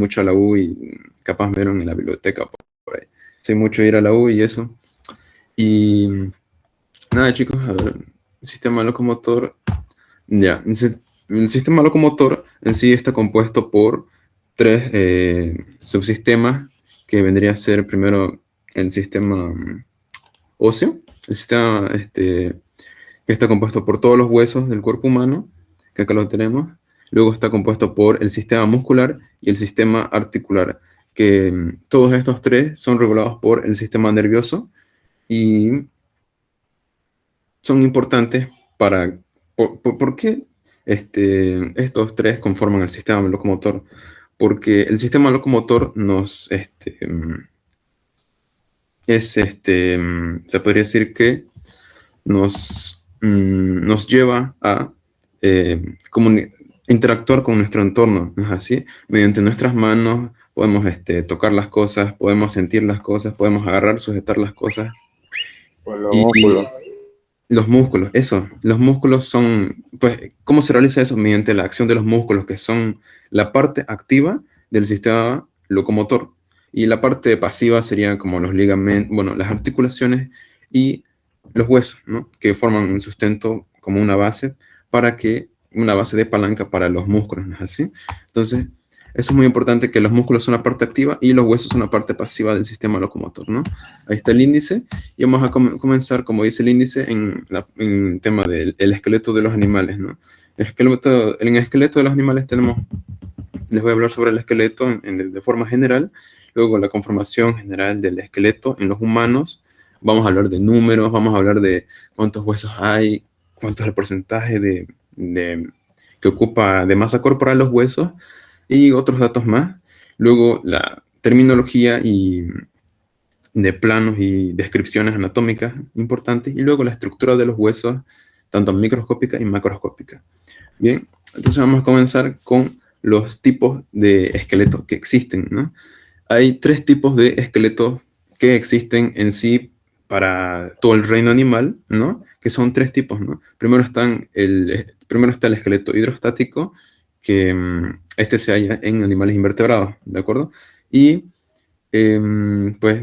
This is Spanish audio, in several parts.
mucho a la U y capaz me vieron en la biblioteca por ahí. Sé mucho ir a la U y eso. Y nada, chicos, a ver, el sistema locomotor, ya, el sistema locomotor en sí está compuesto por tres subsistemas que vendría a ser primero el sistema óseo, el sistema que está compuesto por todos los huesos del cuerpo humano, que acá lo tenemos. Luego está compuesto por el sistema muscular y el sistema articular, que todos estos tres son regulados por el sistema nervioso y son importantes para... ¿Por qué estos tres conforman el sistema locomotor? Porque el sistema locomotor se podría decir que nos lleva a interactuar con nuestro entorno, ¿no es así? Mediante nuestras manos podemos tocar las cosas, podemos sentir las cosas, podemos agarrar, sujetar las cosas. Con los Y músculos. los músculos, eso, los músculos son, pues, ¿cómo se realiza eso? Mediante la acción de los músculos, que son la parte activa del sistema locomotor. Y la parte pasiva serían como los ligamentos, bueno, las articulaciones y los huesos, ¿no? Que forman un sustento como una base de palanca para los músculos, ¿no es así? Entonces, eso es muy importante, que los músculos son la parte activa y los huesos son la parte pasiva del sistema locomotor, ¿no? Ahí está el índice. Y vamos a comenzar, como dice el índice, en el tema del esqueleto de los animales, ¿no? En el esqueleto de los animales les voy a hablar sobre el esqueleto de forma general, luego la conformación general del esqueleto en los humanos, vamos a hablar de números, vamos a hablar de cuántos huesos hay, cuánto es el porcentaje que ocupa de masa corporal los huesos y otros datos más. Luego la terminología y de planos y descripciones anatómicas importantes, y luego la estructura de los huesos, tanto microscópica y macroscópica. Bien, entonces vamos a comenzar con los tipos de esqueletos que existen, ¿no? Hay tres tipos de esqueletos que existen en sí para todo el reino animal, ¿no? Que son tres tipos, ¿no? Primero está el esqueleto hidrostático, que este se halla en animales invertebrados, ¿de acuerdo? Y pues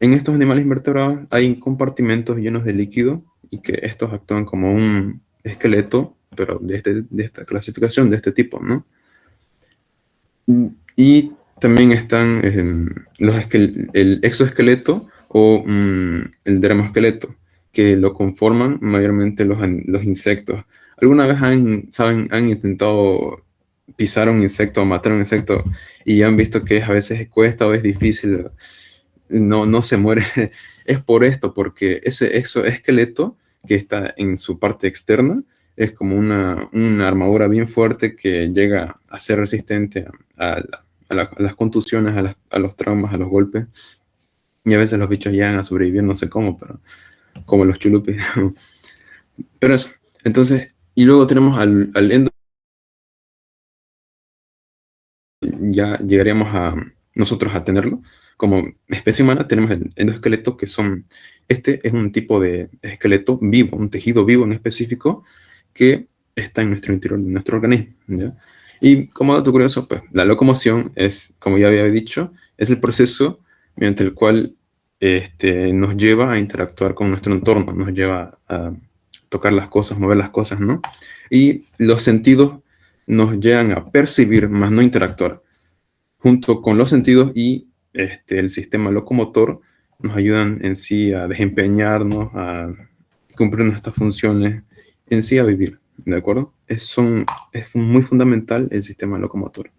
en estos animales invertebrados hay compartimentos llenos de líquido y que estos actúan como un esqueleto, pero de esta clasificación, de este tipo, ¿no? Y también están el exoesqueleto o el dermoesqueleto, que lo conforman mayormente los insectos. ¿Alguna vez han intentado pisar un insecto o matar un insecto y han visto que a veces cuesta o es difícil? No se muere? Es por esto, porque ese exoesqueleto que está en su parte externa es como una armadura bien fuerte que llega a ser resistente a las contusiones, a los traumas, a los golpes. Y a veces los bichos llegan a sobrevivir, no sé cómo, pero como los chulupis. Pero eso. Entonces, y luego tenemos al endo. Ya llegaríamos a nosotros a tenerlo. Como especie humana tenemos el endoesqueleto, este es un tipo de esqueleto vivo, un tejido vivo en específico que está en nuestro interior, de nuestro organismo, ¿ya? Y como dato curioso, pues la locomoción es, como ya había dicho, es el proceso mediante el cual nos lleva a interactuar con nuestro entorno, nos lleva a tocar las cosas, mover las cosas, ¿no? Y los sentidos nos llegan a percibir, más no interactuar. Junto con los sentidos y el sistema locomotor nos ayudan en sí a desempeñarnos, a cumplir nuestras funciones, en sí a vivir, ¿de acuerdo? Es muy fundamental el sistema locomotor.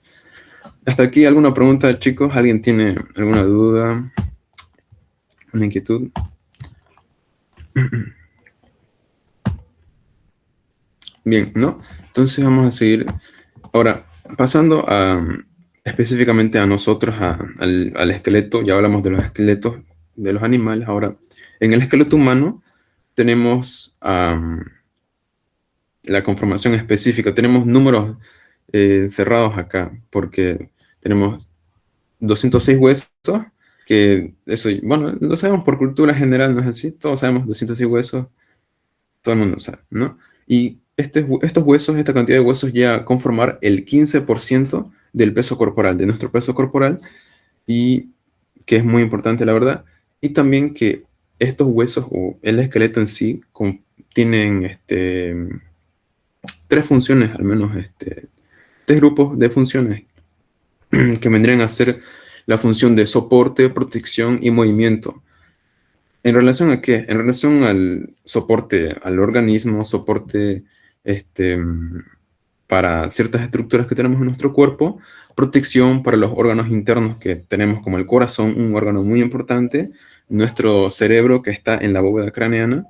Hasta aquí, ¿alguna pregunta, chicos? ¿Alguien tiene alguna duda? ¿Una inquietud? Bien, ¿no? Entonces vamos a seguir. Ahora, pasando específicamente a nosotros, al esqueleto, ya hablamos de los esqueletos de los animales. Ahora, en el esqueleto humano tenemos la conformación específica, tenemos números cerrados acá, porque tenemos 206 huesos, que eso, bueno, lo sabemos por cultura general, ¿no es así? Todos sabemos 206 huesos, todo el mundo sabe, ¿no? Y estos huesos, esta cantidad de huesos llega a conformar el 15% del peso corporal, de nuestro peso corporal, y que es muy importante, la verdad, y también que estos huesos o el esqueleto en sí tienen tres funciones, al menos tres grupos de funciones que vendrían a ser la función de soporte, protección y movimiento. ¿En relación a qué? En relación al soporte al organismo, soporte este, para ciertas estructuras que tenemos en nuestro cuerpo, protección para los órganos internos que tenemos como el corazón, un órgano muy importante, nuestro cerebro que está en la bóveda craneana,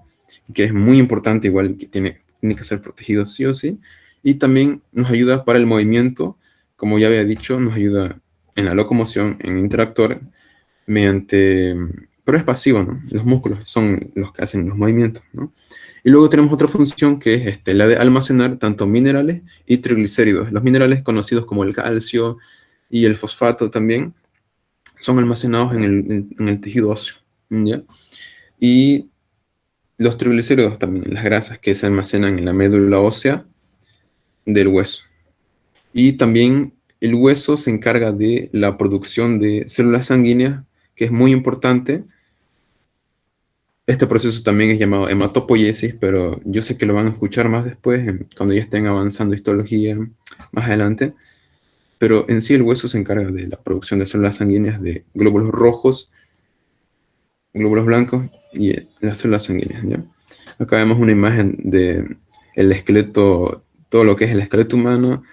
que es muy importante, igual que tiene que ser protegido sí o sí, y también nos ayuda para el movimiento, como ya había dicho, nos ayuda en la locomoción, en interactuar mediante, pero es pasivo, ¿no? Los músculos son los que hacen los movimientos, ¿no? Y luego tenemos otra función que es la de almacenar tanto minerales y triglicéridos. Los minerales conocidos como el calcio y el fosfato también son almacenados en el tejido óseo, ¿ya? Y los triglicéridos también, las grasas que se almacenan en la médula ósea del hueso. Y también el hueso se encarga de la producción de células sanguíneas, que es muy importante. Este proceso también es llamado hematopoiesis, pero yo sé que lo van a escuchar más después, cuando ya estén avanzando histología más adelante. Pero en sí el hueso se encarga de la producción de células sanguíneas de glóbulos rojos, glóbulos blancos y las células sanguíneas, ¿ya? Acá vemos una imagen de el esqueleto, todo lo que es el esqueleto humano,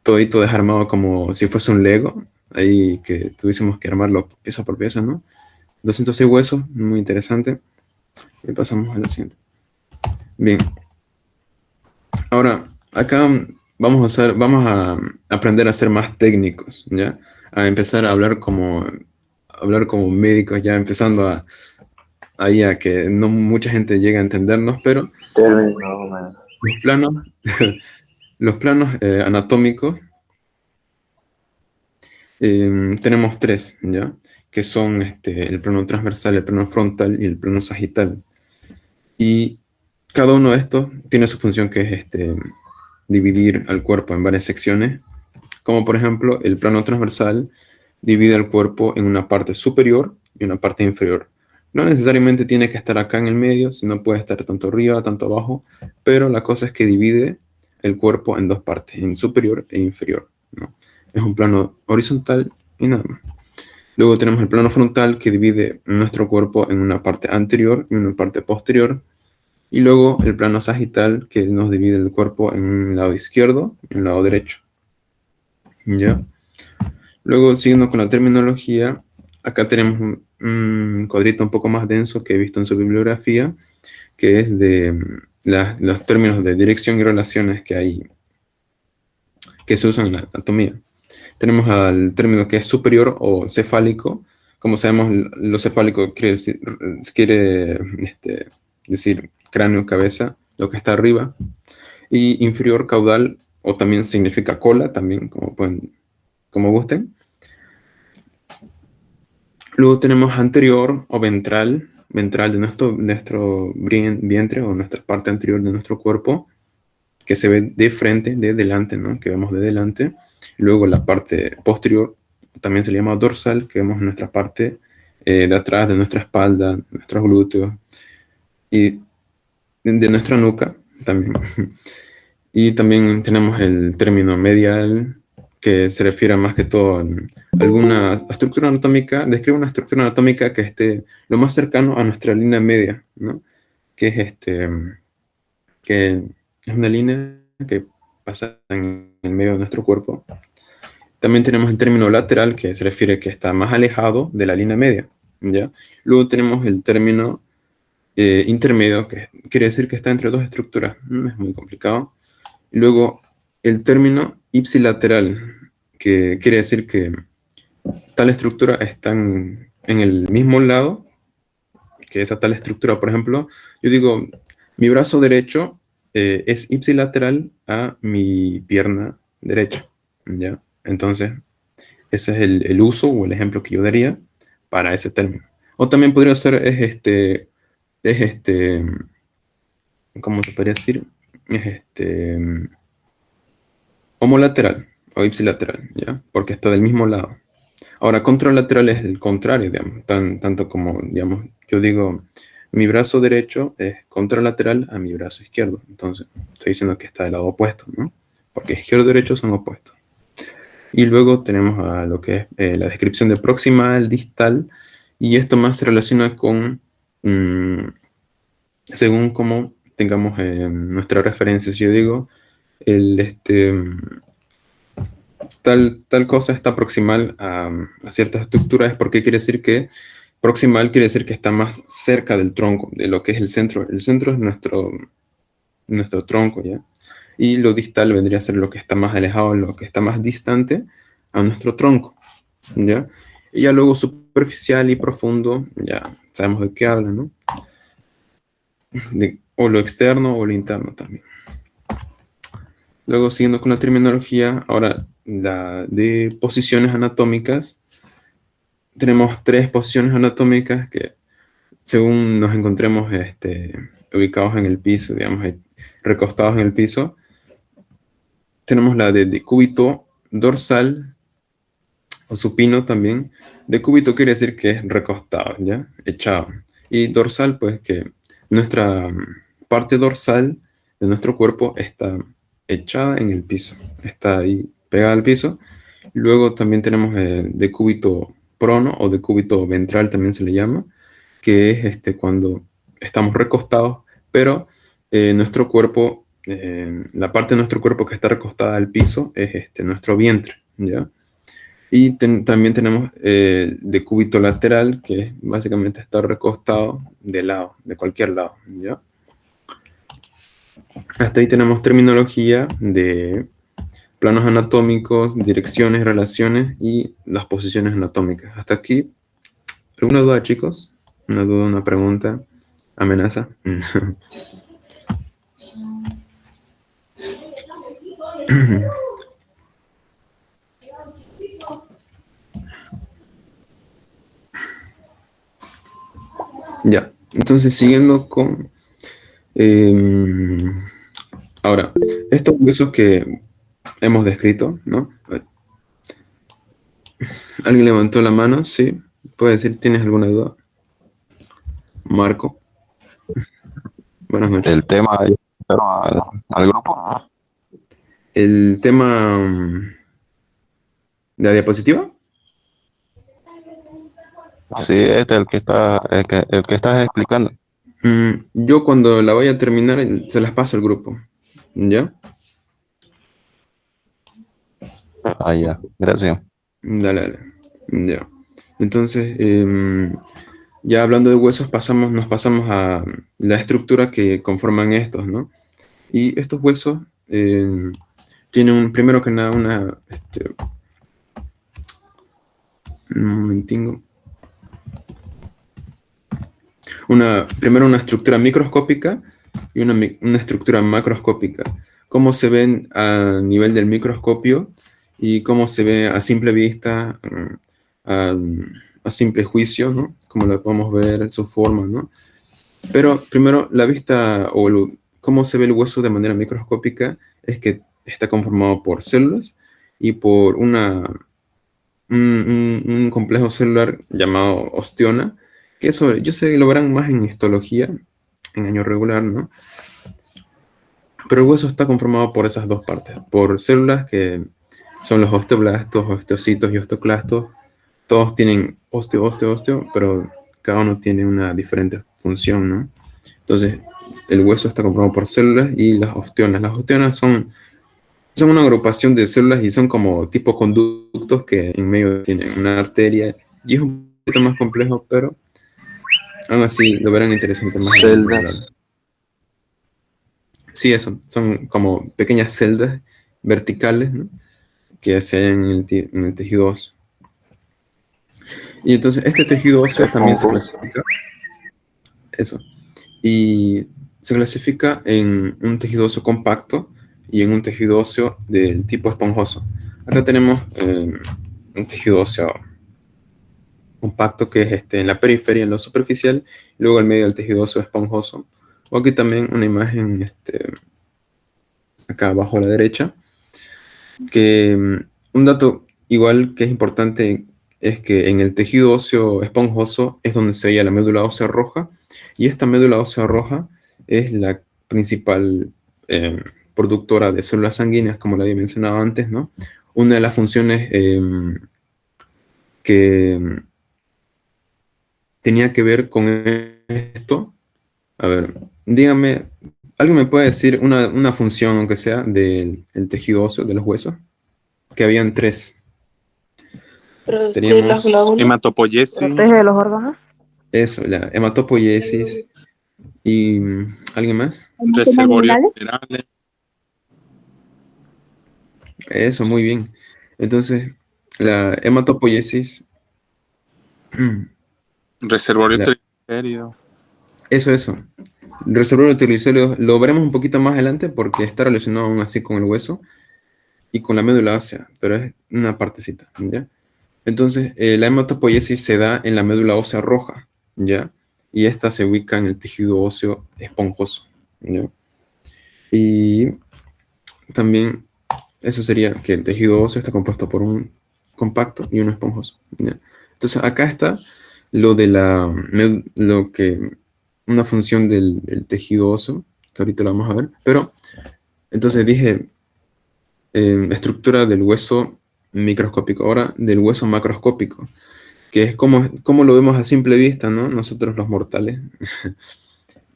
todito desarmado como si fuese un Lego, ahí que tuviésemos que armarlo pieza por pieza, ¿no? 206 huesos, muy interesante. Y pasamos a la siguiente. Bien, ahora acá vamos a aprender a ser más técnicos, ¿ya? A empezar a hablar como médicos, ya empezando ahí a que no mucha gente llegue a entendernos, pero Término, man. los planos, los planos anatómicos tenemos tres, ¿ya? Que son el plano transversal, el plano frontal y el plano sagital. Y cada uno de estos tiene su función, que es dividir al cuerpo en varias secciones, como por ejemplo el plano transversal divide al cuerpo en una parte superior y una parte inferior. No necesariamente tiene que estar acá en el medio, sino puede estar tanto arriba, tanto abajo, pero la cosa es que divide el cuerpo en dos partes, en superior e inferior, ¿no? Es un plano horizontal y nada más. Luego tenemos el plano frontal, que divide nuestro cuerpo en una parte anterior y una parte posterior. Y luego el plano sagital, que nos divide el cuerpo en un lado izquierdo y un lado derecho, ¿ya? Luego, siguiendo con la terminología, acá tenemos un cuadrito un poco más denso que he visto en su bibliografía, que es de los términos de dirección y relaciones que se usan en la anatomía. Tenemos al término que es superior o cefálico. Como sabemos, lo cefálico quiere decir cráneo, cabeza, lo que está arriba. Y inferior, caudal, o también significa cola, también, como gusten. Luego tenemos anterior o ventral, ventral de nuestro vientre o nuestra parte anterior de nuestro cuerpo, que se ve de frente, de delante, ¿no? Que vemos de delante. Luego la parte posterior también se le llama dorsal, que vemos en nuestra parte de atrás, de nuestra espalda, nuestros glúteos y de nuestra nuca también. Y también tenemos el término medial, que se refiere más que todo a alguna estructura anatómica, describe una estructura anatómica que esté lo más cercano a nuestra línea media, ¿no? Que es que es una línea que pasa en el medio de nuestro cuerpo. También tenemos el término lateral, que se refiere que está más alejado de la línea media, ¿ya? Luego tenemos el término intermedio, que quiere decir que está entre dos estructuras. Es muy complicado. Luego, el término ipsilateral, que quiere decir que tal estructura está en el mismo lado que esa tal estructura. Por ejemplo, yo digo, mi brazo derecho es ipsilateral a mi pierna derecha, ¿ya? Entonces, ese es el uso o el ejemplo que yo daría para ese término. O también podría ser, es ¿cómo se podría decir? Es homolateral. o ipsilateral, ¿ya? Porque está del mismo lado. Ahora, contralateral es el contrario, digamos, tanto como, digamos, yo digo, mi brazo derecho es contralateral a mi brazo izquierdo. Entonces, estoy diciendo que está del lado opuesto, ¿no? Porque izquierdo y derecho son opuestos. Y luego tenemos a lo que es la descripción de proximal, distal, y esto más se relaciona con, según cómo tengamos nuestra referencia. Si yo digo, el, tal cosa está proximal a ciertas estructuras, es porque quiere decir que proximal quiere decir que está más cerca del tronco, de lo que es el centro. El centro es nuestro tronco, ¿ya? Y lo distal vendría a ser lo que está más alejado, lo que está más distante a nuestro tronco, ¿ya? Y ya luego superficial y profundo, ya sabemos de qué habla, ¿no? O lo externo o lo interno también. Luego, siguiendo con la terminología, ahora la de posiciones anatómicas. Tenemos tres posiciones anatómicas que, según nos encontremos ubicados en el piso, digamos, recostados en el piso, tenemos la de decúbito dorsal o supino también. Decúbito quiere decir que es recostado, ¿ya? Echado. Y dorsal, pues que nuestra parte dorsal de nuestro cuerpo está echada en el piso, está ahí pegada al piso. Luego también tenemos decúbito prono o decúbito ventral también se le llama, que es cuando estamos recostados, pero nuestro cuerpo, la parte de nuestro cuerpo que está recostada al piso es nuestro vientre, ¿ya? Y también tenemos decúbito lateral, que es básicamente estar recostado de lado, de cualquier lado, ¿ya? Hasta ahí tenemos terminología de planos anatómicos, direcciones, relaciones y las posiciones anatómicas. Hasta aquí, ¿alguna duda, chicos? ¿Una duda, una pregunta? ¿Amenaza? Ya, entonces siguiendo con... ahora, estos huesos que hemos descrito, ¿no? ¿Alguien levantó la mano? Sí. ¿Puede decir, tienes alguna duda? Marco, buenas noches. El tema, pero al grupo, ¿no? El tema de la diapositiva. Sí, el que está, el que estás explicando. Yo cuando la vaya a terminar se las paso al grupo. ¿Ya? Ah, ya, gracias. Dale, dale. Ya. Entonces, ya hablando de huesos, nos pasamos a la estructura que conforman estos, ¿no? Y estos huesos tienen primero que nada un momentingo. Primero una estructura microscópica y una estructura macroscópica. Cómo se ven a nivel del microscopio y cómo se ve a simple vista, a, a simple juicio, ¿no? Como lo podemos ver en su forma, ¿no? Pero primero, la vista o cómo se ve el hueso de manera microscópica es que está conformado por células y por un complejo celular llamado osteona, que eso yo sé que lo verán más en histología, en año regular, ¿no? Pero el hueso está conformado por esas dos partes, por células que son los osteoblastos, osteocitos y osteoclastos. Todos tienen osteo, pero cada uno tiene una diferente función, ¿no? Entonces, el hueso está conformado por células y las osteonas. Las osteonas son una agrupación de células y son como tipo conductos que en medio tienen una arteria. Y es un poquito más complejo, pero aún así lo verán interesante más en el Celda. regular. Sí, eso. Son como pequeñas celdas verticales, ¿no? Que se hallan en el tejido óseo. Y entonces este tejido óseo también se Esponjoso. clasifica, eso, y se clasifica en un tejido óseo compacto y en un tejido óseo del tipo esponjoso. Acá tenemos un tejido óseo compacto que es en la periferia, en lo superficial, y luego al medio del tejido óseo esponjoso. O aquí también una imagen acá abajo a la derecha, Que un dato igual que es importante es que en el tejido óseo esponjoso es donde se halla la médula ósea roja, y esta médula ósea roja es la principal eh, productora de células sanguíneas, como la había mencionado antes, ¿no? Una de las funciones que tenía que ver con esto, a ver, dígame, ¿alguien me puede decir una función, aunque sea, del el tejido óseo, de los huesos? Que habían tres. Producir los Teníamos glóbulos. Hematopoiesis, Protege de los órganos. eso, la hematopoiesis y ¿alguien más? Hemáticos reservorios minerales. minerales, Eso, muy bien. Entonces, la hematopoiesis, reservorios la- triglicéridos. eso. El reservorio de triglicéridos lo veremos un poquito más adelante porque está relacionado aún así con el hueso y con la médula ósea, pero es una partecita, ¿ya? Entonces, la hematopoiesis se da en la médula ósea roja, ¿ya? Y esta se ubica en el tejido óseo esponjoso, ¿ya? Y también eso sería que el tejido óseo está compuesto por un compacto y uno esponjoso, ¿ya? Entonces, acá está lo de lo que, una función del tejido óseo, que ahorita lo vamos a ver, pero entonces dije estructura del hueso microscópico, ahora del hueso macroscópico, que es como lo vemos a simple vista, ¿no? Nosotros los mortales.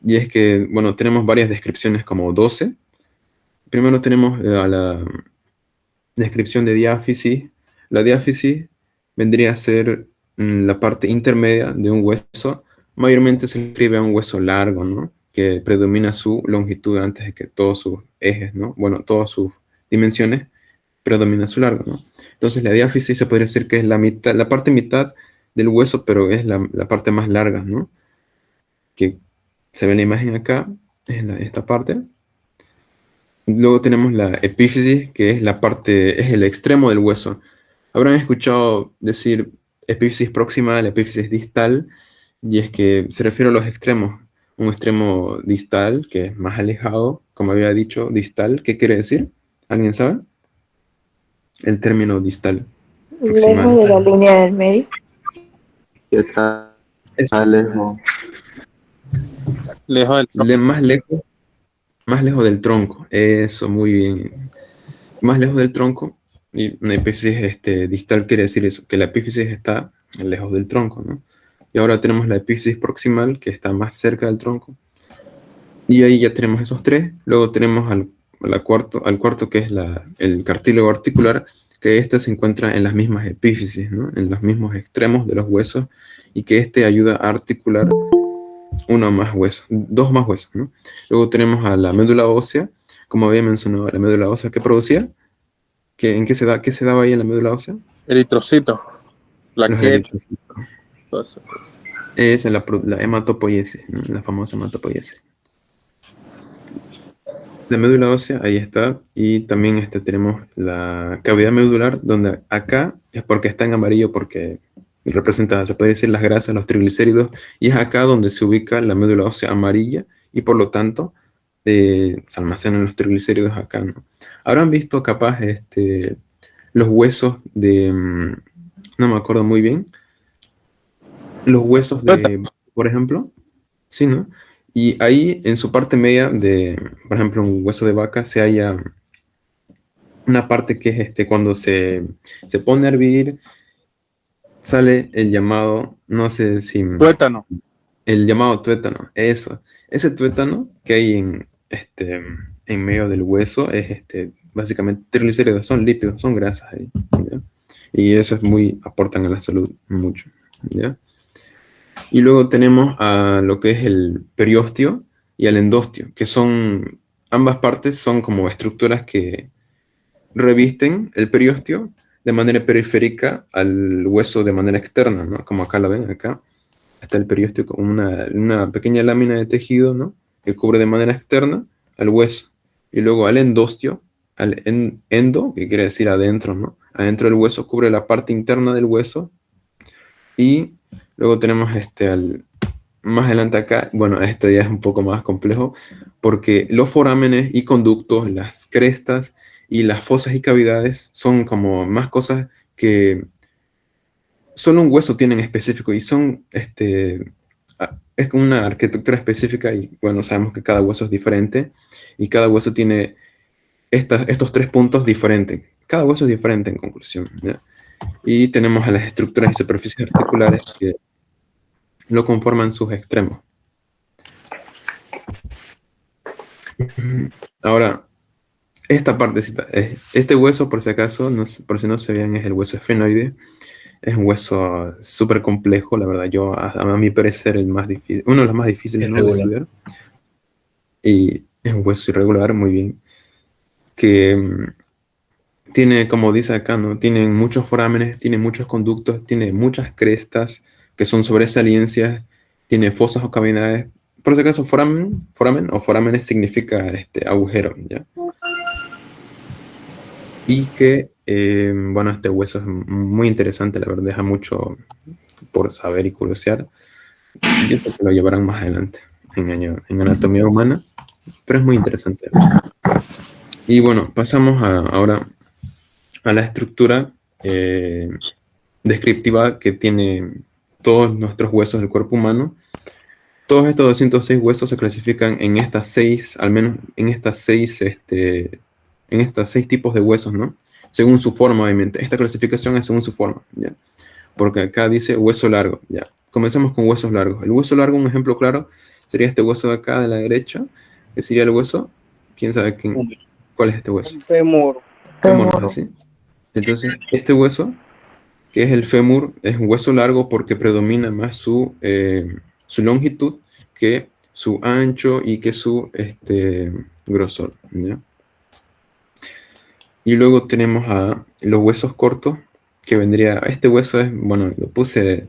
Y es que, bueno, tenemos varias descripciones como 12. Primero tenemos a la descripción de diáfisis. La diáfisis vendría a ser la parte intermedia de un hueso. Mayormente se describe a un hueso largo, ¿no? Que predomina su longitud antes de que todos sus ejes, ¿no? Bueno, todas sus dimensiones predomina su largo, ¿no? Entonces la diáfisis se podría decir que es la mitad, la parte mitad del hueso, pero es la parte más larga, ¿no? Que se ve en la imagen acá, es esta parte. Luego tenemos la epífisis, que es la parte, es el extremo del hueso. Habrán escuchado decir epífisis proximal, epífisis distal, y es que se refiere a los extremos. Un extremo distal, que es más alejado, como había dicho, distal, ¿qué quiere decir? ¿Alguien sabe? El término distal, Lejos proximal. de la línea del medio. Que está Eso, lejos. Lejos del tronco. más lejos del tronco. Eso, muy bien. Más lejos del tronco. Y una epífisis distal quiere decir eso, que la epífisis está lejos del tronco, ¿no? Y ahora tenemos la epífisis proximal, que está más cerca del tronco. Y ahí ya tenemos esos tres. Luego tenemos al cuarto, que es el cartílago articular, que este se encuentra en las mismas epífisis, ¿no? En los mismos extremos de los huesos, y que este ayuda a articular uno más hueso, dos más huesos, ¿no? Luego tenemos a la médula ósea, como había mencionado, la médula ósea que producía, ¿en qué se daba ahí en la médula ósea? Eritrocitos, Los plaquetas, eritrocitos. todo eso, pues. Es la hematopoiesis, ¿no? La famosa hematopoiesis. La médula ósea, ahí está, y también tenemos la cavidad medular, donde acá es porque está en amarillo, porque representa, se puede decir, las grasas, los triglicéridos, y es acá donde se ubica la médula ósea amarilla, y por lo tanto se almacenan los triglicéridos acá, ¿no? Habrán visto capaz los huesos no me acuerdo muy bien, los huesos por ejemplo, sí, ¿no? Y ahí en su parte media por ejemplo, un hueso de vaca se halla una parte que es cuando se pone a hervir, sale el llamado, no sé si, Tuétano. el llamado tuétano, eso. Ese tuétano que hay en medio del hueso es básicamente triglicéridos, son lípidos, son grasas ahí, ¿ya? Y eso aportan a la salud mucho, ¿ya? Y luego tenemos a lo que es el periósteo y el endostio, que ambas partes son como estructuras que revisten el periósteo de manera periférica al hueso de manera externa, ¿no? Como acá lo ven, acá está el periósteo como una pequeña lámina de tejido, ¿no? Que cubre de manera externa al hueso. Y luego al endostio, endo, que quiere decir adentro, ¿no? Adentro del hueso cubre la parte interna del hueso. Y luego tenemos más adelante acá, bueno, esto ya es un poco más complejo, porque los forámenes y conductos, las crestas Y las fosas y cavidades son como más cosas que solo un hueso tiene en específico y son, es como una arquitectura específica y bueno, sabemos que cada hueso es diferente y cada hueso tiene estos 3 puntos diferentes. Cada hueso es diferente en conclusión, ¿ya? Y tenemos a las estructuras y superficies articulares que lo conforman sus extremos. Ahora, esta partecita, este hueso, por si acaso, por si no se vean, es el hueso esfenoide. Es un hueso súper complejo, la verdad. A mi parecer, el más difícil, uno de los más difíciles, ¿no?, de Irregular. estudiar. Y es un hueso irregular, muy bien. Que tiene, como dice acá, ¿no?, tiene muchos forámenes, tiene muchos conductos, tiene muchas crestas que son sobresaliencias, tiene fosas o cavidades. Por si acaso, foramen o forámenes significa agujero, ¿ya? Y que, bueno, este hueso es muy interesante, la verdad, deja mucho por saber y curiosear. Yo sé que lo llevarán más adelante en anatomía humana, pero es muy interesante. Y bueno, pasamos ahora a la estructura descriptiva que tiene todos nuestros huesos del cuerpo humano. Todos estos 206 huesos se clasifican en estas 6, al menos en estas 6, en estos 6 tipos de huesos, ¿no? Según su forma, obviamente. Esta clasificación es según su forma, ¿ya? Porque acá dice hueso largo, ¿ya? Comencemos con huesos largos. El hueso largo, un ejemplo claro, sería este hueso de acá, de la derecha, que sería el hueso. ¿Quién sabe cuál es este hueso? El fémur. Fémur, ¿no es así? Entonces, este hueso, que es el fémur, es un hueso largo porque predomina más su longitud que su ancho y que su grosor, ¿ya? Y luego tenemos a los huesos cortos, que vendría, este hueso es, bueno, lo puse,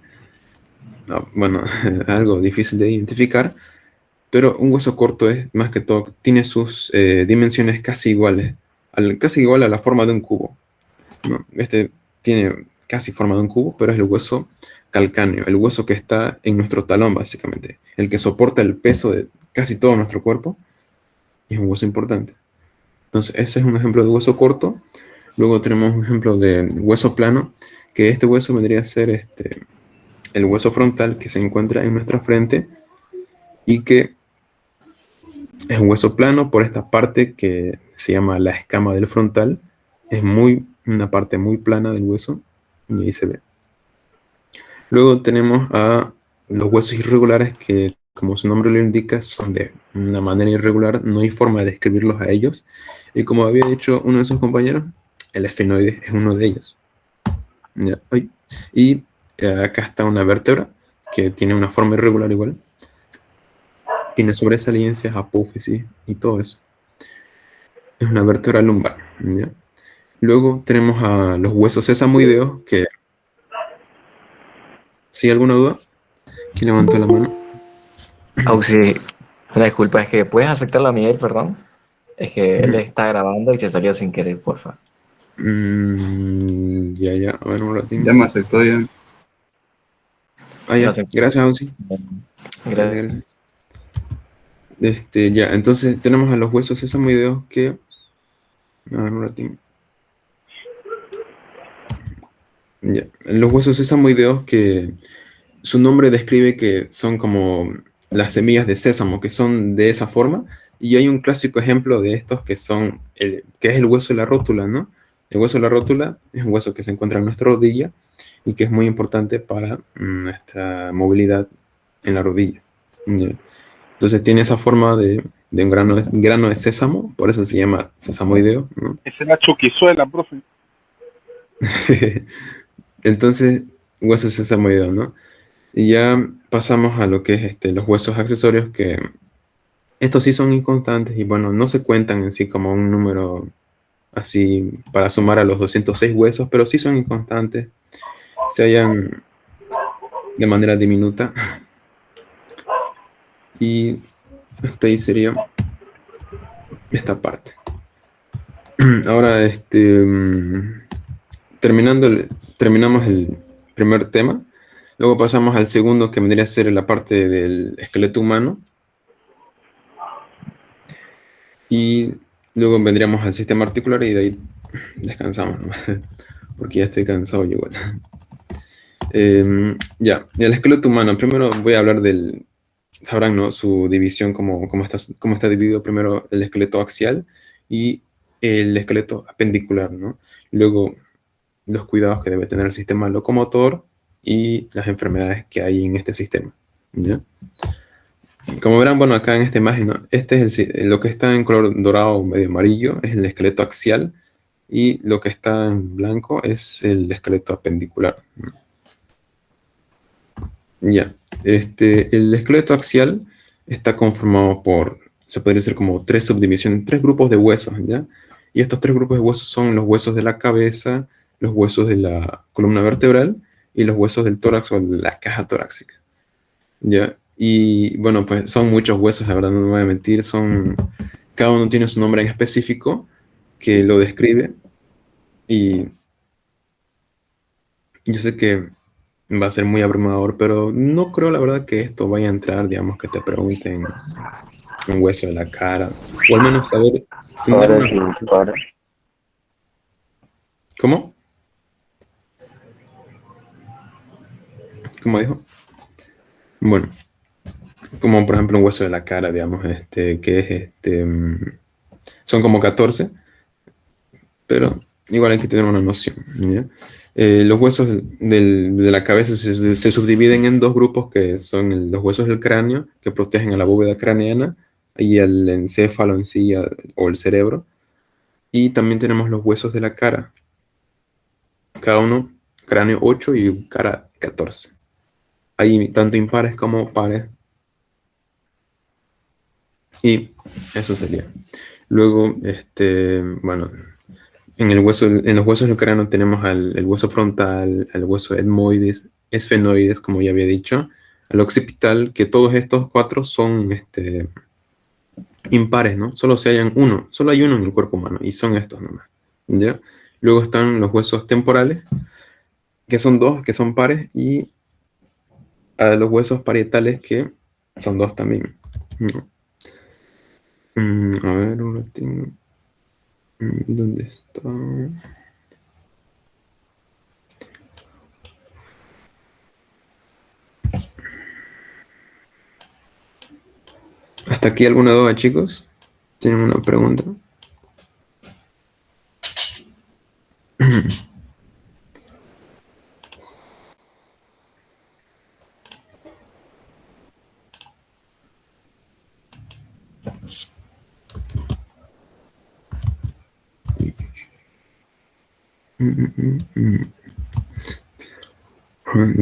bueno, algo difícil de identificar, pero un hueso corto es, más que todo, tiene sus dimensiones casi iguales, casi igual a la forma de un cubo, ¿no? Este tiene casi forma de un cubo, pero es el hueso calcáneo, el hueso que está en nuestro talón, básicamente, el que soporta el peso de casi todo nuestro cuerpo, y es un hueso importante. Entonces, ese es un ejemplo de hueso corto. Luego tenemos un ejemplo de hueso plano, que este hueso vendría a ser el hueso frontal que se encuentra en nuestra frente y que es un hueso plano por esta parte que se llama la escama del frontal. Es una parte muy plana del hueso y ahí se ve. Luego tenemos a los huesos irregulares que, como su nombre lo indica, son de una manera irregular, no hay forma de describirlos a ellos. Y como había dicho uno de sus compañeros, el esfenoide es uno de ellos. ¿Ya? Y acá está una vértebra que tiene una forma irregular igual. Tiene sobresaliencias, apófisis y todo eso. Es una vértebra lumbar, ¿ya? Luego tenemos a los huesos sesamoideos que... ¿Sí, alguna duda? ¿Quién levantó la mano? Sí, la disculpa, es que puedes aceptarlo a Miguel, perdón. Es que él está grabando y se salió sin querer, porfa. Ya, a ver un ratito. Ya me aceptó ya. Ya. Gracias, Ausi. Gracias. Ya, entonces tenemos a los huesos sesamoideos que... A ver un ratito. Ya. Los huesos sesamoideos que su nombre describe que son como las semillas de sésamo, que son de esa forma, y hay un clásico ejemplo de estos que son, que es el hueso de la rótula, ¿no? El hueso de la rótula es un hueso que se encuentra en nuestra rodilla y que es muy importante para nuestra movilidad en la rodilla. ¿Ya? Entonces tiene esa forma de un grano de sésamo, por eso se llama sesamoideo, ¿no? Esa es la chuquizuela, profe. Entonces, huesos sesamoideos, ¿no? Y ya pasamos a lo que es los huesos accesorios, que estos sí son inconstantes y bueno, no se cuentan en sí como un número así para sumar a los 206 huesos, pero sí son inconstantes, se hallan de manera diminuta. Y hasta ahí sería esta parte. Ahora, terminamos el primer tema. Luego pasamos al segundo, que vendría a ser la parte del esqueleto humano. Y Luego vendríamos al sistema articular y de ahí descansamos, ¿no? Porque ya estoy cansado yo igual. Ya, el esqueleto humano. Primero voy a hablar del, sabrán, ¿no? Su división, cómo está dividido primero el esqueleto axial y el esqueleto apendicular, ¿no? Luego los cuidados que debe tener el sistema locomotor y las enfermedades que hay en este sistema, ¿ya? Como verán, bueno, acá en esta imagen, ¿no? Este es lo que está en color dorado o medio amarillo es el esqueleto axial y lo que está en blanco es el esqueleto apendicular, ¿no? Ya, el esqueleto axial está conformado por, se podría decir como tres subdivisiones, tres grupos de huesos, ¿ya? Y estos tres grupos de huesos son los huesos de la cabeza, los huesos de la columna vertebral y los huesos del tórax o de la caja torácica, ¿ya? Y bueno, pues son muchos huesos, la verdad no me voy a mentir, cada uno tiene su nombre en específico que lo describe y yo sé que va a ser muy abrumador, pero no creo la verdad que esto vaya a entrar, digamos, que te pregunten un hueso de la cara, o al menos saber, tener Ahora una... sí, ahora. ¿Cómo? ¿Cómo dijo? Bueno, como por ejemplo un hueso de la cara, digamos, que es son como 14, pero igual hay que tener una noción, ¿ya? Los huesos de la cabeza se subdividen en dos grupos que son los huesos del cráneo, que protegen a la bóveda craneana y al encéfalo en sí, o el cerebro. Y también tenemos los huesos de la cara, cada uno cráneo 8 y cara 14. Hay tanto impares como pares. Y eso sería. Luego, bueno, en los huesos del cráneo tenemos el hueso frontal, el hueso etmoides, esfenoides, como ya había dicho, el occipital, que todos estos cuatro son impares, ¿no? Solo hay uno en el cuerpo humano, y son estos nomás, ¿ya? Luego están los huesos temporales, que son dos, que son pares, y los huesos parietales, que son dos también, ¿no? A ver, ahora tengo... ¿Dónde está? ¿Hasta aquí alguna duda, chicos? ¿Tienen una pregunta?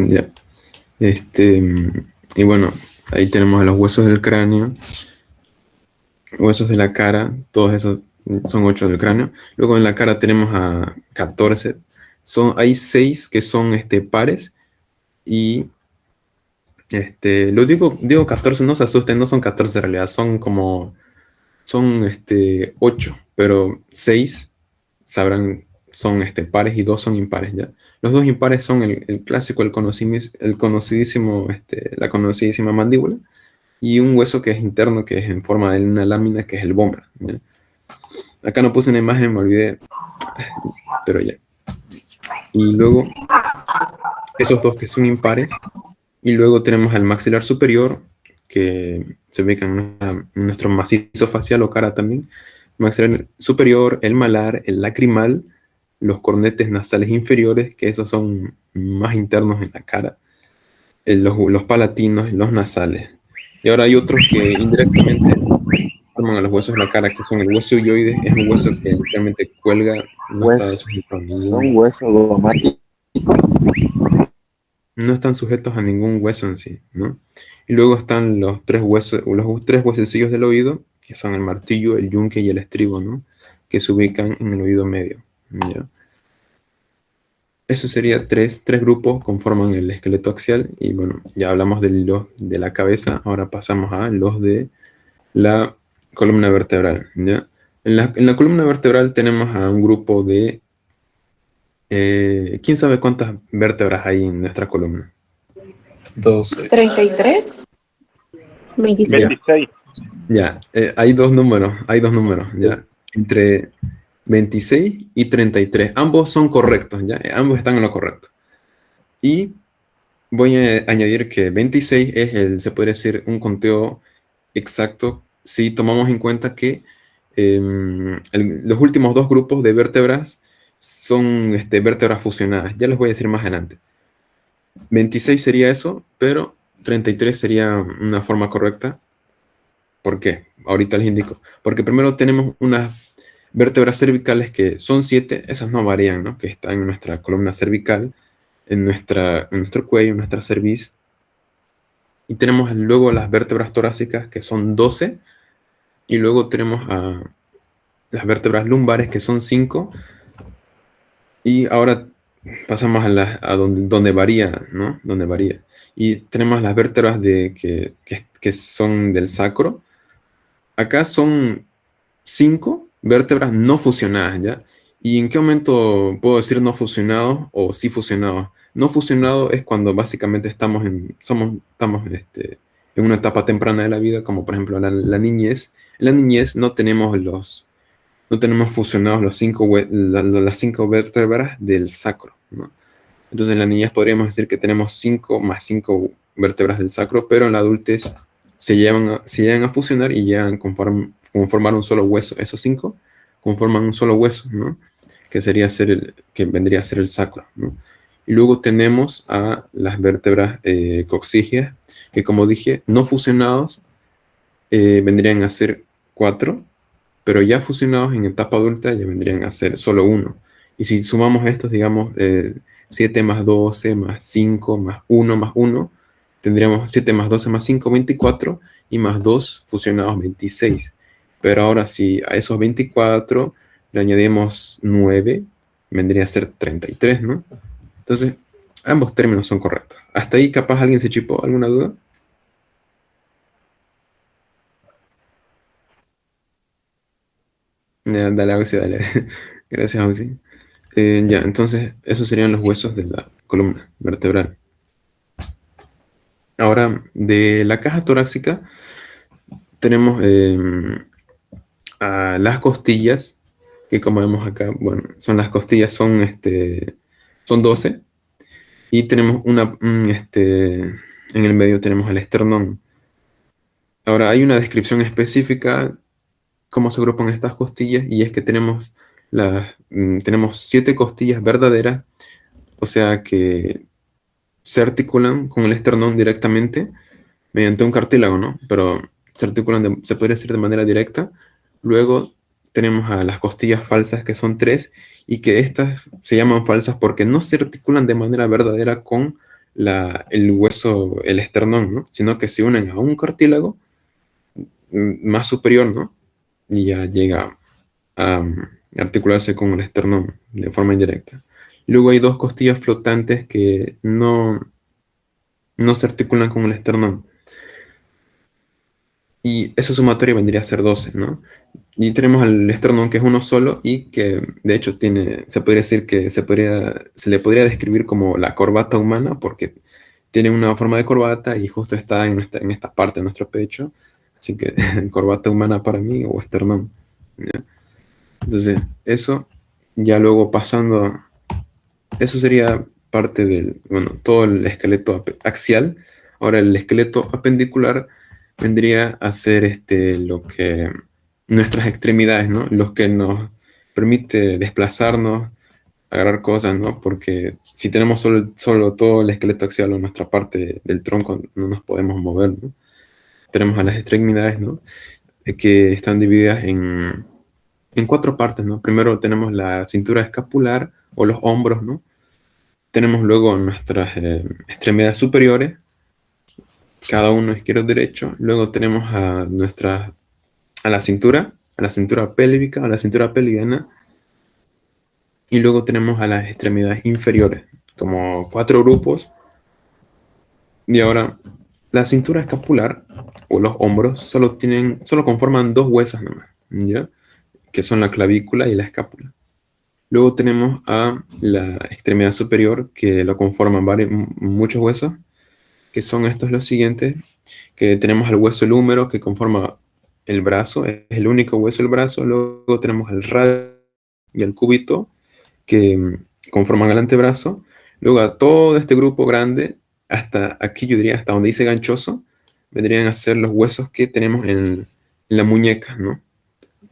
Ya. Y bueno, ahí tenemos a los huesos del cráneo, huesos de la cara, todos esos son 8 del cráneo. Luego en la cara tenemos a 14. Hay 6 que son pares y digo 14, no se asusten, no son 14 en realidad, son 8, pero 6 sabrán, son pares y 2 son impares, ¿ya? Los dos impares son el clásico, el conocidísimo, la conocidísima mandíbula, y un hueso que es interno, que es en forma de una lámina, que es el vómer, ¿ya? Acá no puse una imagen, me olvidé, pero ya. Y luego, esos dos que son impares, y luego tenemos el maxilar superior, que se ubica en nuestro macizo facial o cara también, maxilar superior, el malar, el lacrimal, los cornetes nasales inferiores, que esos son más internos en la cara, los palatinos y los nasales. Y ahora hay otros que indirectamente forman a los huesos de la cara, que son el hueso hyoides, es un hueso que realmente cuelga, no está sujeto a Un hueso gomático. no están sujetos a ningún hueso en sí, ¿no? Y luego están los tres huesecillos del oído, que son el martillo, el yunque y el estribo, ¿no? Que se ubican en el oído medio, ¿ya? Eso sería tres grupos conforman el esqueleto axial, y bueno, ya hablamos de la cabeza, ahora pasamos a los de la columna vertebral, ¿ya? En la columna vertebral tenemos a un grupo de... ¿quién sabe cuántas vértebras hay en nuestra columna? 12. 33. 26. 26. Ya, hay dos números, ¿ya? entre 26 y 33. Ambos son correctos, ¿ya? Ambos están en lo correcto. Y voy a añadir que 26 es se puede decir, un conteo exacto si tomamos en cuenta que los últimos dos grupos de vértebras son vértebras fusionadas. Ya les voy a decir más adelante. 26 sería eso, pero 33 sería una forma correcta. ¿Por qué? Ahorita les indico. Porque primero tenemos unas vértebras cervicales que son 7, esas no varían, ¿no? Que están en nuestra columna cervical, en nuestro cuello, en nuestra cerviz. Y tenemos luego las vértebras torácicas, que son 12. Y luego tenemos las vértebras lumbares, que son 5. Y ahora pasamos a donde varía, ¿no? Donde varía. Y tenemos las vértebras que son del sacro. Acá son 5 vértebras no fusionadas, ¿ya? ¿Y en qué momento puedo decir no fusionados o sí fusionados? No fusionado es cuando básicamente estamos en una etapa temprana de la vida, como por ejemplo la niñez. En la niñez no tenemos fusionados las 5 vértebras del sacro, ¿no? Entonces en la niñez podríamos decir que tenemos 5 más 5 vértebras del sacro, pero en la adultez se llegan a fusionar y llegan a conformar un solo hueso. Esos 5 conforman un solo hueso, ¿no? Que vendría a ser el sacro, ¿no? Y luego tenemos a las vértebras coxígeas, que como dije, no fusionados vendrían a ser 4, pero ya fusionados en etapa adulta ya vendrían a ser solo 1. Y si sumamos estos, digamos, 7 más 12 más 5 más 1 más 1, tendríamos 7 más 12 más 5, 24, y más 2 fusionados, 26. Pero ahora si a esos 24 le añadimos 9, vendría a ser 33, ¿no? Entonces, ambos términos son correctos. ¿Hasta ahí capaz alguien se chipó? ¿Alguna duda? Ya, dale, Auxi, dale. Gracias, Auxi. Ya, entonces, esos serían los huesos de la columna vertebral. Ahora, de la caja torácica, tenemos a las costillas, que como vemos acá, bueno, las costillas son 12, y tenemos en el medio tenemos el esternón. Ahora, hay una descripción específica cómo se agrupan estas costillas, y es que tenemos 7 costillas verdaderas, o sea que se articulan con el esternón directamente mediante un cartílago, ¿no? Pero se articulan, se podría decir de manera directa. Luego tenemos a las costillas falsas, que son 3, y que estas se llaman falsas porque no se articulan de manera verdadera con el hueso, el esternón, ¿no? Sino que se unen a un cartílago más superior, ¿no? Y ya llega a articularse con el esternón de forma indirecta. Luego hay 2 costillas flotantes que no se articulan con el esternón. Y esa sumatoria vendría a ser 12, ¿no? Y tenemos al esternón, que es uno solo y que de hecho se podría decir que se le podría describir como la corbata humana, porque tiene una forma de corbata y justo está en esta parte de nuestro pecho. Así que corbata humana para mí, o esternón, ¿ya? Entonces, eso, ya luego pasando, eso sería parte todo el esqueleto axial. Ahora el esqueleto apendicular vendría a ser lo que nuestras extremidades, ¿no? Los que nos permite desplazarnos, agarrar cosas, ¿no? Porque si tenemos solo todo el esqueleto axial o nuestra parte del tronco, no nos podemos mover, ¿no? Tenemos a las extremidades, ¿no? Que están divididas en 4 partes, ¿no? Primero tenemos la cintura escapular o los hombros, ¿no? Tenemos luego nuestras extremidades superiores, cada uno izquierdo y derecho. Luego tenemos a la cintura pélvica, a la cintura pelviana. Y luego tenemos a las extremidades inferiores, como 4 grupos. Y ahora, la cintura escapular o los hombros solo conforman 2 huesos nomás, ¿ya? Que son la clavícula y la escápula. Luego tenemos a la extremidad superior, que lo conforman muchos huesos, que son estos los siguientes, que tenemos al hueso del húmero, que conforma el brazo, es el único hueso del brazo. Luego tenemos el radio y el cúbito, que conforman el antebrazo. Luego a todo este grupo grande, hasta aquí yo diría, hasta donde dice ganchoso, vendrían a ser los huesos que tenemos en la muñeca, ¿no?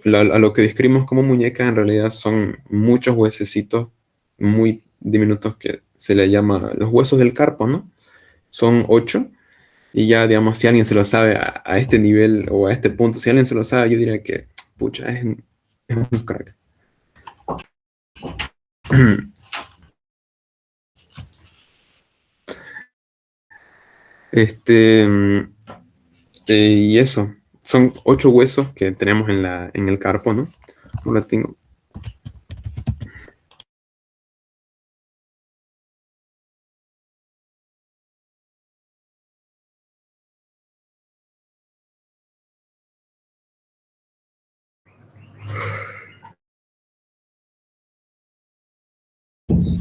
A lo que describimos como muñeca en realidad son muchos huesecitos muy diminutos que se le llama los huesos del carpo, ¿no? Son 8, y ya, digamos, si alguien se lo sabe a este nivel o a este punto, si alguien se lo sabe, yo diría que, pucha, es un crack. Este, y eso, son 8 huesos que tenemos en el carpo, ¿no? Ahora tengo.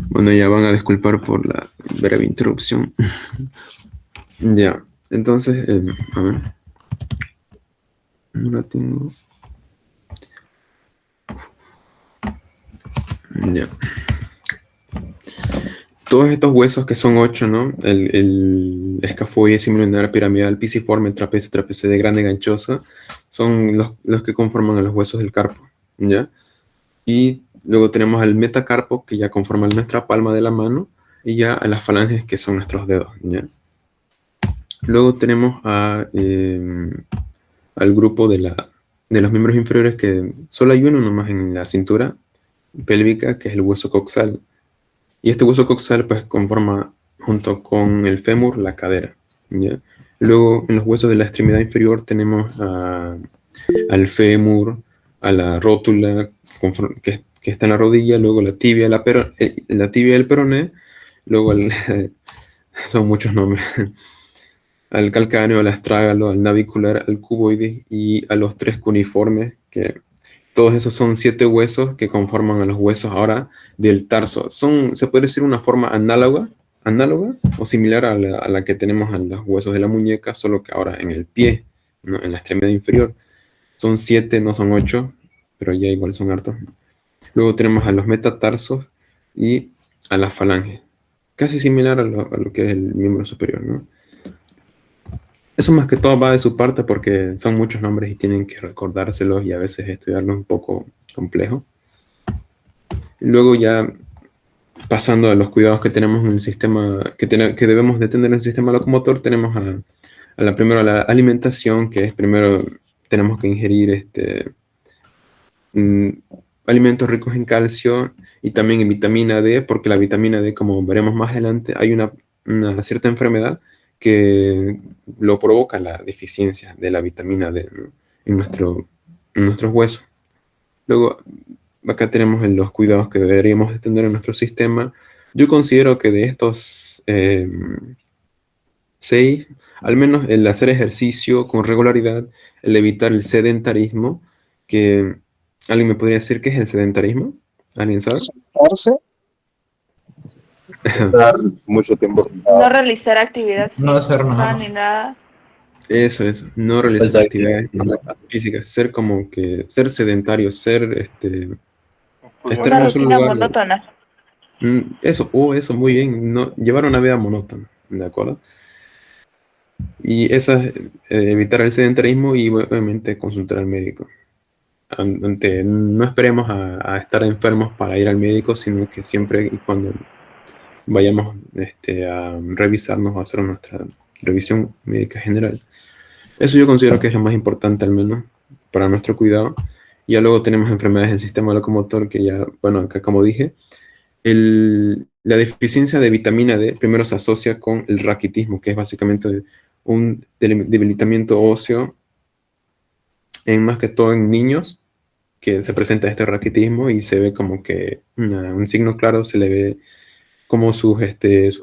Bueno, ya van a disculpar por la breve interrupción. Ya, entonces, a ver. No la tengo. Ya. Todos estos huesos que son 8, ¿no? El escafoide, semilunar, piramidal, pisiforme, trapecio, trapezoide grande, ganchoso, son los que conforman a los huesos del carpo, ¿ya? Y luego tenemos al metacarpo, que ya conforma nuestra palma de la mano, y ya a las falanges, que son nuestros dedos, ¿ya? Luego tenemos al grupo de los miembros inferiores, que solo hay uno nomás en la cintura pélvica, que es el hueso coxal. Y este hueso coxal pues conforma junto con el fémur la cadera, ¿ya? Luego en los huesos de la extremidad inferior tenemos al fémur, a la rótula que está en la rodilla, luego la tibia, la tibia del peroné, luego son muchos nombres, al calcáneo, al astrágalo, al navicular, al cuboide y a los 3 cuneiformes, que todos esos son 7 huesos que conforman a los huesos ahora del tarso. Se puede decir una forma análoga o similar a la que tenemos en los huesos de la muñeca, solo que ahora en el pie, ¿no? En la extremidad inferior. Son 7, no son 8, pero ya igual son hartos. Luego tenemos a los metatarsos y a la falange. Casi similar a lo que es el miembro superior, ¿no? Eso más que todo va de su parte porque son muchos nombres y tienen que recordárselos y a veces estudiarlos un poco complejo. Luego ya pasando a los cuidados que tenemos en el sistema, que debemos de tener en el sistema locomotor, tenemos primero a la alimentación, que es primero tenemos que ingerir alimentos ricos en calcio y también en vitamina D, porque la vitamina D, como veremos más adelante, hay una cierta enfermedad que lo provoca, la deficiencia de la vitamina D, ¿no? en nuestros huesos. Luego, acá tenemos los cuidados que deberíamos de tener en nuestro sistema. Yo considero que de estos 6, al menos el hacer ejercicio con regularidad, el evitar el sedentarismo, que ¿alguien me podría decir qué es el sedentarismo? ¿Alguien sabe? Estar mucho tiempo No realizar actividad No hacer física nada. ni nada. Eso, no realizar Falta de actividades físicas, ser sedentario, estar Una en un solo rutina lugar. monótona. Eso, muy bien, no, llevar una vida monótona, ¿de acuerdo? Y evitar el sedentarismo y obviamente consultar al médico. No esperemos a estar enfermos para ir al médico, sino que siempre y cuando vayamos a revisarnos o a hacer nuestra revisión médica general. Eso yo considero que es lo más importante, al menos, para nuestro cuidado. Ya luego tenemos enfermedades del sistema locomotor, que ya, bueno, acá como dije, la deficiencia de vitamina D primero se asocia con el raquitismo, que es básicamente un debilitamiento óseo, más que todo en niños, que se presenta este raquitismo y se ve como que un signo claro, se le ve como sus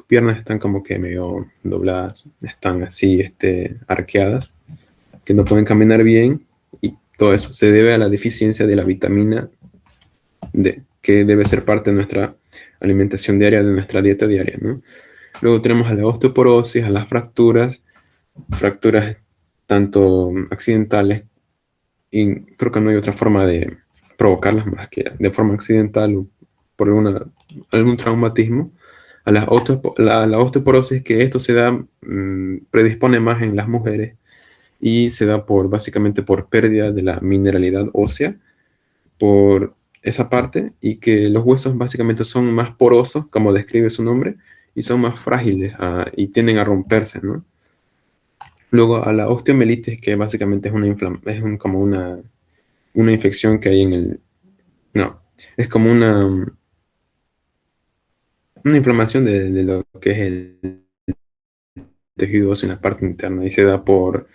piernas están como que medio dobladas, están así arqueadas, que no pueden caminar bien, y todo eso se debe a la deficiencia de la vitamina D, que debe ser parte de nuestra alimentación diaria, de nuestra dieta diaria, ¿no? Luego tenemos a la osteoporosis, a las fracturas tanto accidentales y creo que no hay otra forma de provocarlas más que de forma accidental o por algún traumatismo. A la osteoporosis, que esto se da, predispone más en las mujeres y se da básicamente por pérdida de la mineralidad ósea, por esa parte, y que los huesos básicamente son más porosos, como describe su nombre, y son más frágiles y tienden a romperse, ¿no? Luego a la osteomelitis, que básicamente es como una infección que hay en el... No, es como una inflamación de lo que es el tejido óseo en la parte interna, y se da por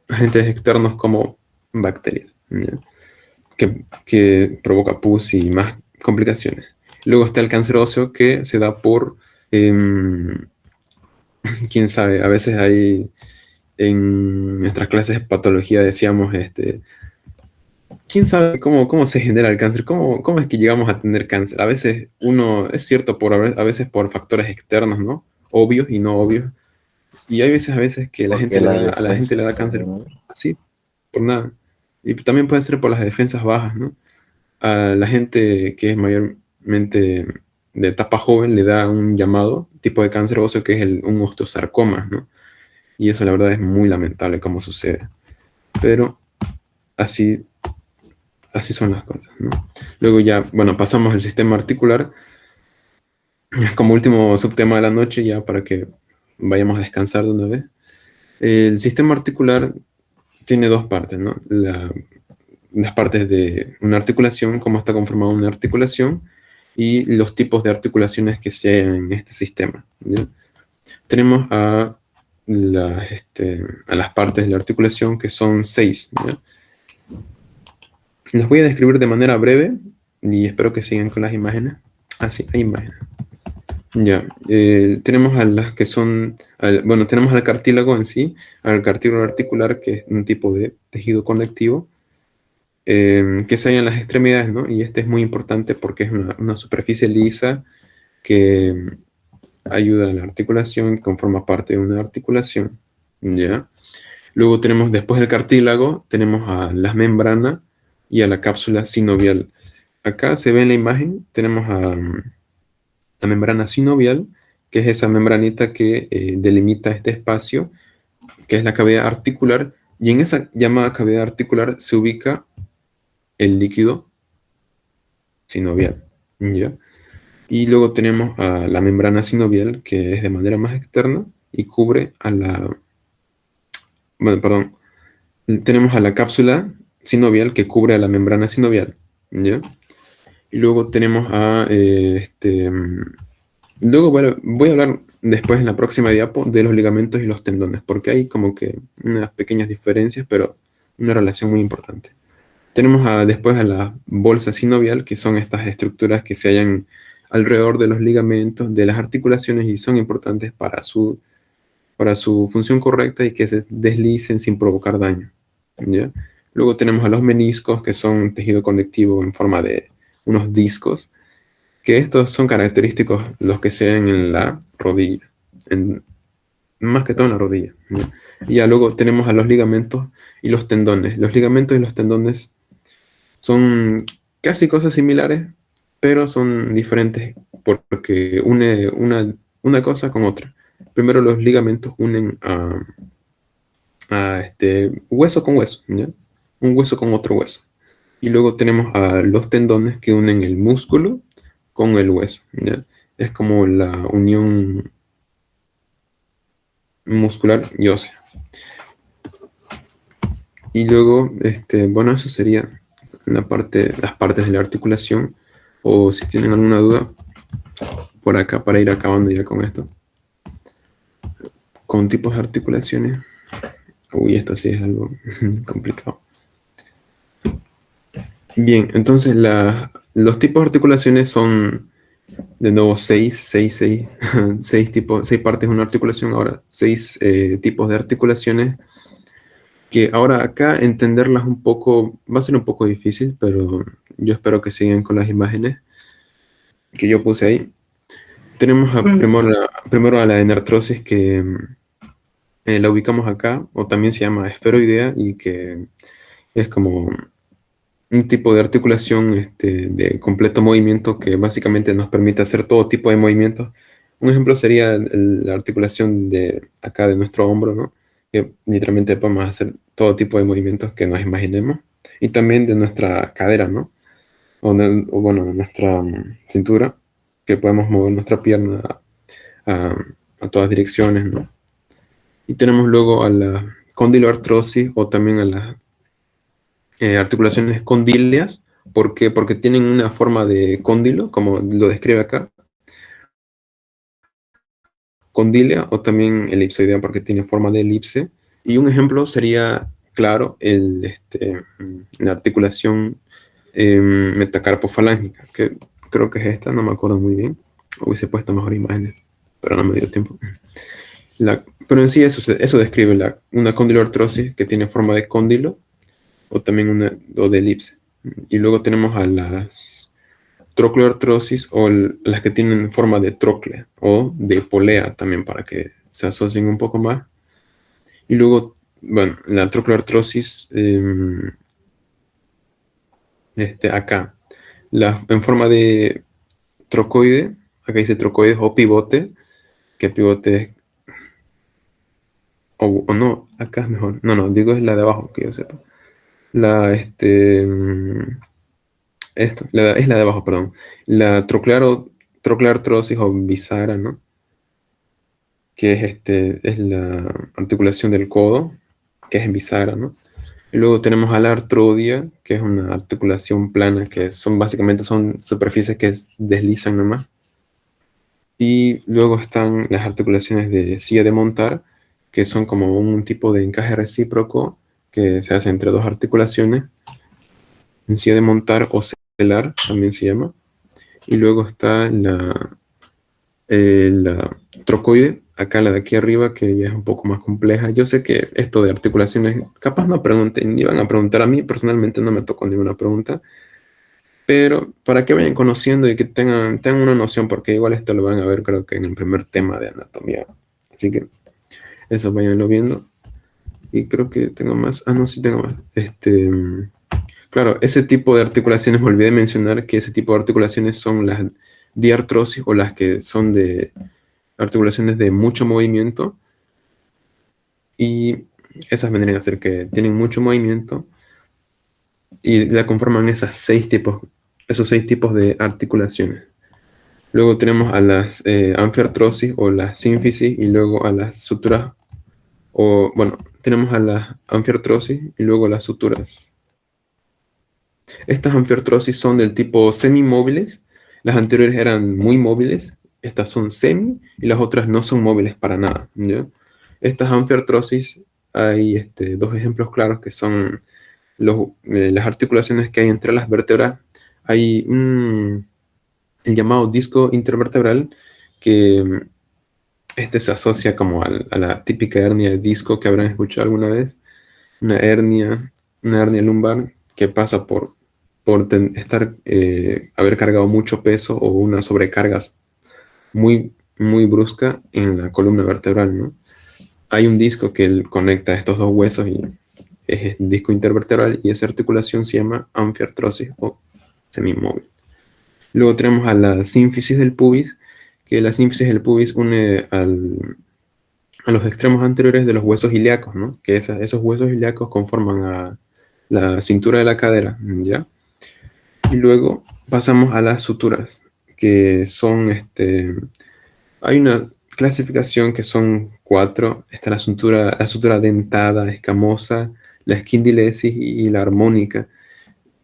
agentes externos como bacterias, ¿ya? Que provoca pus y más complicaciones. Luego está el cáncer óseo, que se da por, quién sabe, a veces hay en nuestras clases de patología decíamos, quién sabe cómo se genera el cáncer, cómo es que llegamos a tener cáncer. A veces es cierto, a veces por factores externos, ¿no? Obvios y no obvios. Y hay a veces que Porque a la gente le da cáncer así, por nada. Y también puede ser por las defensas bajas, ¿no? A la gente que es mayormente de etapa joven le da un llamado tipo de cáncer óseo, que es un osteosarcoma, ¿no? Y eso la verdad es muy lamentable cómo sucede. Pero así son las cosas, ¿no? Luego ya, bueno, pasamos al sistema articular como último subtema de la noche, ya para que vayamos a descansar de una vez. El sistema articular tiene dos partes, ¿no? Las partes de una articulación, cómo está conformada una articulación, y los tipos de articulaciones que se hay en este sistema, ¿ya? Tenemos a las partes de la articulación, que son 6, ¿ya? Las voy a describir de manera breve y espero que sigan con las imágenes. Sí, hay imágenes. Ya, tenemos a las que son, tenemos al cartílago en sí, al cartílago articular, que es un tipo de tejido conectivo, que se halla en las extremidades, ¿no? Y este es muy importante porque es una superficie lisa que ayuda a la articulación, que conforma parte de una articulación, ¿ya? Luego tenemos, después del cartílago, tenemos a la membrana y a la cápsula sinovial. Acá se ve en la imagen, tenemos a la membrana sinovial, que es esa membranita que delimita este espacio, que es la cavidad articular, y en esa llamada cavidad articular se ubica el líquido sinovial, ¿ya? Y luego tenemos a la membrana sinovial, que es de manera más externa y cubre tenemos a la cápsula sinovial, que cubre a la membrana sinovial, ¿ya? Y luego tenemos luego voy a hablar después en la próxima diapo de los ligamentos y los tendones, porque hay como que unas pequeñas diferencias, pero una relación muy importante. Tenemos después a la bolsa sinovial, que son estas estructuras que se hallan alrededor de los ligamentos, de las articulaciones, y son importantes para su función correcta y que se deslicen sin provocar daño, ¿ya? Luego tenemos a los meniscos, que son un tejido conectivo en forma de unos discos, que estos son característicos los que se ven en la rodilla, más que todo en la rodilla, ¿ya? Y ya luego tenemos a los ligamentos y los tendones. Los ligamentos y los tendones son casi cosas similares, pero son diferentes porque une una cosa con otra. Primero, los ligamentos unen a hueso con hueso, ¿ya? Un hueso con otro hueso. Y luego tenemos a los tendones, que unen el músculo con el hueso, ¿ya? Es como la unión muscular y ósea. Y luego, eso sería las partes de la articulación. O si tienen alguna duda, por acá, para ir acabando ya con esto. Con tipos de articulaciones. Uy, esto sí es algo complicado. Bien, entonces los tipos de articulaciones son, de nuevo, seis partes de una articulación. Ahora, 6 tipos de articulaciones, que ahora acá entenderlas un poco, va a ser un poco difícil, pero yo espero que sigan con las imágenes que yo puse ahí. Tenemos primero a la enartrosis, que la ubicamos acá, o también se llama esferoidea, y que es como un tipo de articulación de completo movimiento que básicamente nos permite hacer todo tipo de movimientos. Un ejemplo sería la articulación de acá de nuestro hombro, ¿no? Que literalmente podemos hacer todo tipo de movimientos que nos imaginemos. Y también de nuestra cadera, ¿no? O bueno, de nuestra cintura, que podemos mover nuestra pierna a, a todas direcciones, ¿no? Y tenemos luego a la condiloartrosis o también a las articulaciones condíleas. ¿Por qué? Porque tienen una forma de cóndilo, como lo describe acá. Condílea o también elipsoidea porque tiene forma de elipse. Y un ejemplo sería, claro, la articulación metacarpofalángica, que creo que es esta, no me acuerdo muy bien. Hubiese puesto mejor imágenes, pero no me dio tiempo. Pero en sí eso describe una condiloartrosis que tiene forma de cóndilo o también o de elipse. Y luego tenemos a las trocleoartrosis o las que tienen forma de trocle o de polea también para que se asocien un poco más. Y luego, bueno, la trocleoartrosis acá, en forma de trocoide, acá dice trocoides o pivote, que pivote es, o no, acá es mejor, no, digo es la de abajo, que yo sepa. Es la de abajo, perdón. La trocleartrosis o bisagra, ¿no? Que es la articulación del codo, que es en bisagra, ¿no? Y luego tenemos a la artrodia, que es una articulación plana, que básicamente son superficies que deslizan nomás. Y luego están las articulaciones de silla de montar, que son como un tipo de encaje recíproco que se hace entre dos articulaciones. En silla de montar o celar también se llama. Y luego está la trocoide, acá la de aquí arriba, que ya es un poco más compleja. Yo sé que esto de articulaciones, capaz no pregunten, ni van a preguntar a mí, personalmente no me tocó ninguna pregunta, pero para que vayan conociendo y que tengan una noción, porque igual esto lo van a ver creo que en el primer tema de anatomía. Así que eso vayanlo viendo. Y creo que tengo más. Ah, no, sí tengo más. Claro, ese tipo de articulaciones, me olvidé mencionar que ese tipo de articulaciones son las diartrosis o las que son de articulaciones de mucho movimiento. Y esas vendrían a ser que tienen mucho movimiento y la conforman esos 6 tipos de articulaciones. Luego tenemos a las anfiartrosis o las sínfisis y luego a las suturas, tenemos a las anfiartrosis y luego las suturas. Estas anfiartrosis son del tipo semimóviles. Las anteriores eran muy móviles. Estas son semi y las otras no son móviles para nada, ¿ya? Estas anfiartrosis, hay dos ejemplos claros que son las articulaciones que hay entre las vértebras. Hay el llamado disco intervertebral que se asocia como a la típica hernia de disco que habrán escuchado alguna vez. Una hernia lumbar que pasa por haber cargado mucho peso o una sobrecarga muy, muy brusca en la columna vertebral, ¿no? Hay un disco que conecta estos dos huesos y es el disco intervertebral y esa articulación se llama anfiartrosis o semimóvil. Luego tenemos a la sínfisis del pubis, que la sínfisis del pubis une a los extremos anteriores de los huesos ilíacos, ¿no? Que esos huesos ilíacos conforman a la cintura de la cadera, ¿ya? Y luego pasamos a las suturas, que son, hay una clasificación que son 4. Está la sutura dentada, escamosa, la esquindilesis y la armónica.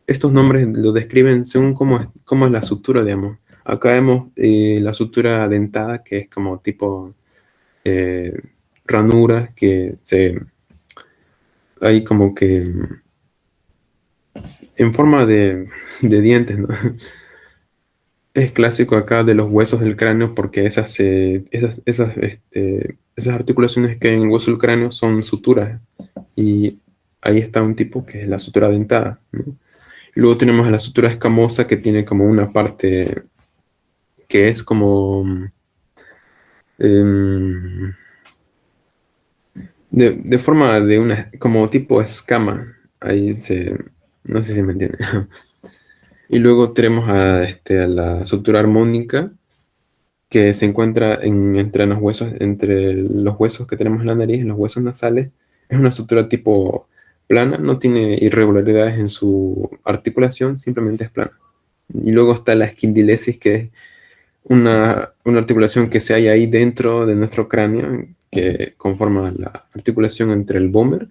Estos nombres lo describen según cómo es la sutura, digamos. Acá vemos la sutura dentada, que es como tipo ranura, hay como que en forma de dientes, ¿no? Es clásico acá de los huesos del cráneo porque esas articulaciones que hay en el hueso del cráneo son suturas. Y ahí está un tipo que es la sutura dentada, ¿no? Y luego tenemos a la sutura escamosa que tiene como una parte que es como De forma de una, como tipo escama. Ahí se, no sé si me entiende. Y luego tenemos a la sutura armónica, que se encuentra entre los huesos que tenemos en la nariz, en los huesos nasales. Es una estructura tipo plana, no tiene irregularidades en su articulación, simplemente es plana. Y luego está la esquindilesis, que es una articulación que se halla ahí dentro de nuestro cráneo, que conforma la articulación entre el vómer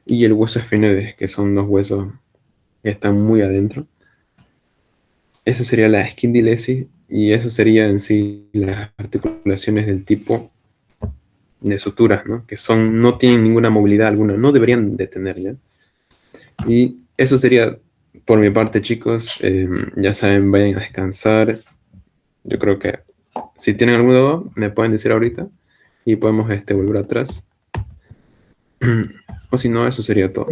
y el hueso esfenoides, que son dos huesos que están muy adentro. Eso sería la esquindilesis, y eso sería en sí las articulaciones del tipo de suturas, ¿no? Que no tienen ninguna movilidad alguna, no deberían de tener ya. Y eso sería por mi parte, chicos. Ya saben, vayan a descansar. Yo creo que si tienen alguna duda, me pueden decir ahorita y podemos volver atrás. O si no, eso sería todo.